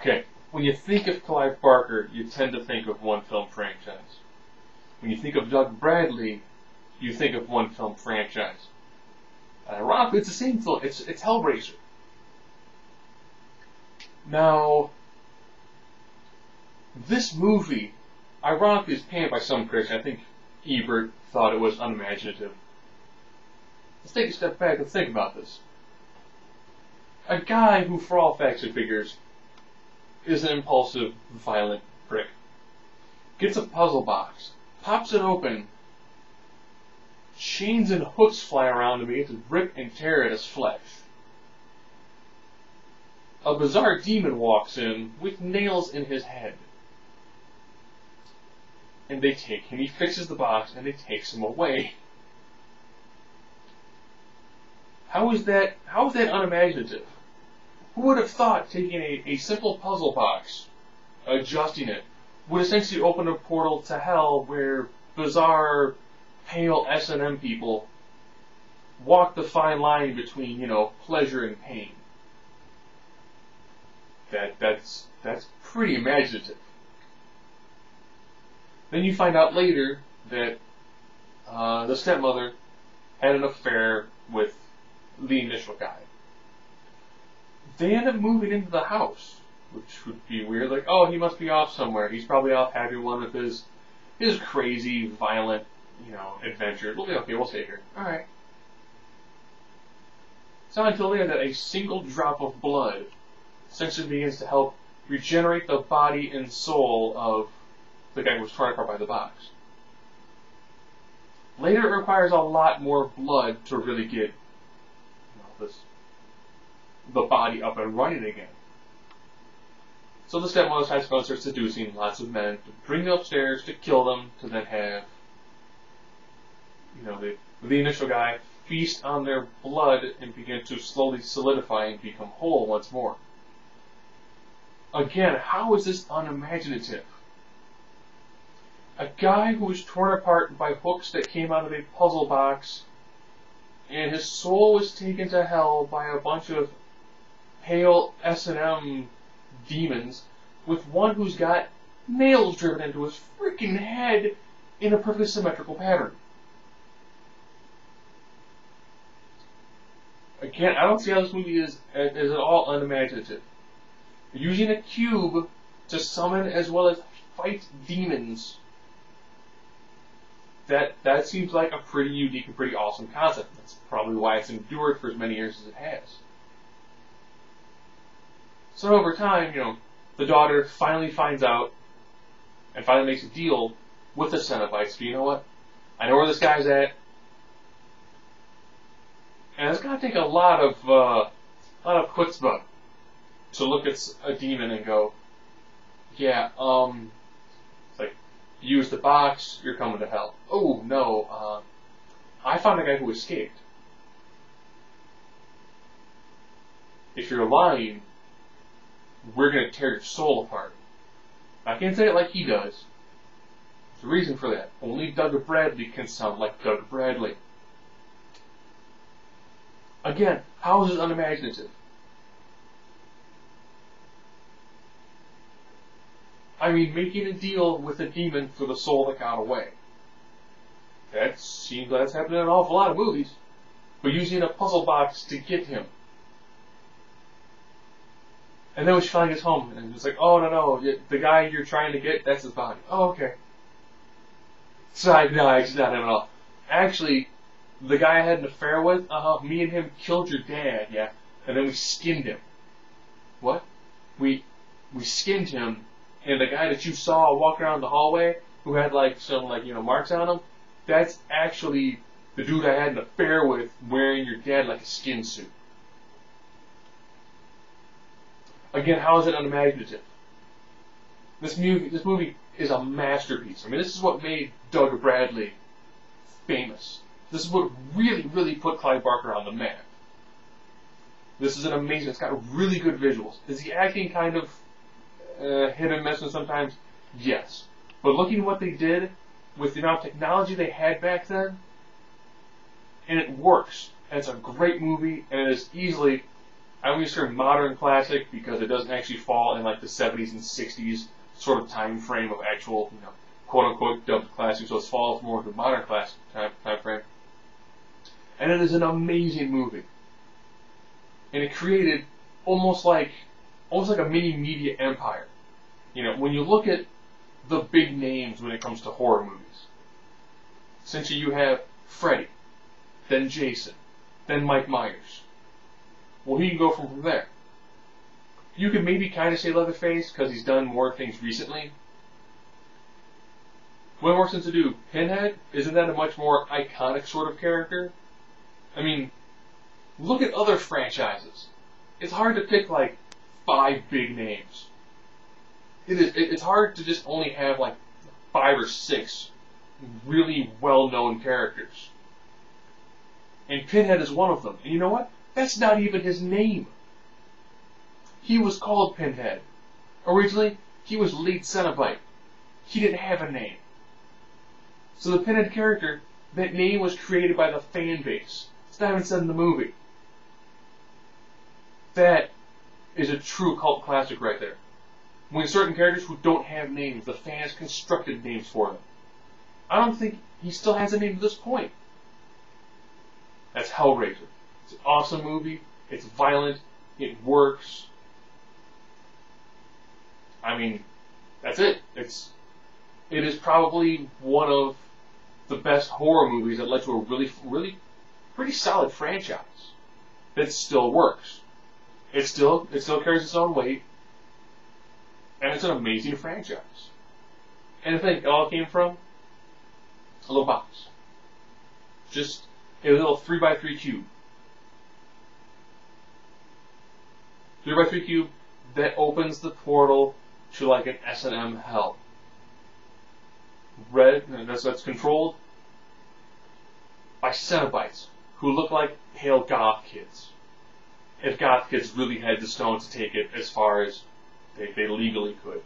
Okay, when you think of Clive Barker, you tend to think of one film franchise. When you think of Doug Bradley, you think of one film franchise. Ironically, it's the same film. It's Hellraiser. Now, this movie, ironically, is panned by some critics. I think Ebert thought it was unimaginative. Let's take a step back and think about this. A guy who, for all facts and figures, is an impulsive, violent prick, gets a puzzle box, pops it open, chains and hooks fly around him, he gets to rip and tear at his flesh. A bizarre demon walks in with nails in his head. And they take him, he fixes the box, and they takes him away. How is that unimaginative? Who would have thought taking a simple puzzle box, adjusting it, would essentially open a portal to hell where bizarre, pale S&M people walk the fine line between, pleasure and pain? That's pretty imaginative. Then you find out later that the stepmother had an affair with the initial guy. They end up moving into the house, which would be weird. Like, oh, he must be off somewhere. He's probably off having one of his crazy, violent, adventures. We'll be okay. We'll stay here. All right. It's not until later that a single drop of blood essentially begins to help regenerate the body and soul of the guy who was torn apart by the box. Later, it requires a lot more blood to really get the body up and running again. So the stepmother decides to go and start seducing lots of men to bring them upstairs, to kill them, to then have the initial guy feast on their blood and begin to slowly solidify and become whole once more. Again, how is this unimaginative? A guy who was torn apart by hooks that came out of a puzzle box, and his soul was taken to hell by a bunch of pale S&M demons, with one who's got nails driven into his freaking head in a perfectly symmetrical pattern. Again, I don't see how this movie is at all unimaginative. Using a cube to summon as well as fight demons, that seems like a pretty unique and pretty awesome concept. That's probably why it's endured for as many years as it has. So over time, the daughter finally finds out and finally makes a deal with the Cenobites. So you know what? I know where this guy's at. And it's going to take a lot of chutzpah to look at a demon and go, yeah, it's like, use the box, you're coming to hell. Oh, no, I found a guy who escaped. If you're lying, we're going to tear your soul apart. I can't say it like he does. There's a reason for that. Only Doug Bradley can sound like Doug Bradley. Again, how is this unimaginative? I mean, making a deal with a demon for the soul that got away. That seems like that's happened in an awful lot of movies. But using a puzzle box to get him. And then when she finally gets home, and it's like, oh, no, the guy you're trying to get, that's his body. Oh, okay. So, no, it's not him at all. Actually, the guy I had an affair with, me and him killed your dad, yeah, and then we skinned him. What? We skinned him, and the guy that you saw walking around the hallway, who had some marks on him, that's actually the dude I had an affair with wearing your dad like a skin suit. Again, how is it unimaginative? This movie is a masterpiece. I mean, this is what made Doug Bradley famous. This is what really, really put Clive Barker on the map. This is an amazing, it's got really good visuals. Is the acting kind of hit and miss sometimes? Yes. But looking at what they did with the amount of technology they had back then, and it works. And it's a great movie, and it is easily I use the term modern classic because it doesn't actually fall in like the 70s and 60s sort of time frame of actual, quote unquote dubbed classic. So it falls more into modern classic time frame. And it is an amazing movie. And it created almost like a mini media empire. When you look at the big names when it comes to horror movies, essentially you have Freddy, then Jason, then Mike Myers. Well, you can go from there. You could maybe kind of say Leatherface because he's done more things recently. What more sense to do? Pinhead? Isn't that a much more iconic sort of character? I mean, look at other franchises. It's hard to pick like 5 big names. It's hard to just only have like 5 or 6 really well-known characters. And Pinhead is one of them. And you know what? That's not even his name. He was called Pinhead. Originally, he was lead Cenobite. He didn't have a name. So the Pinhead character, that name was created by the fan base. It's not even said in the movie. That is a true cult classic right there. When certain characters who don't have names, the fans constructed names for them. I don't think he still has a name to this point. That's Hellraiser. It's an awesome movie. It's violent. It works. I mean, that's it. It is probably one of the best horror movies that led to a really pretty solid franchise that still works. It still carries its own weight, and it's an amazing franchise. And I think it all came from a little box. Just a little 3x3 cube. 3x3 cube that opens the portal to like an S&M hell. That's controlled by Cenobites who look like pale goth kids. If goth kids really had the stones to take it as far as they legally could.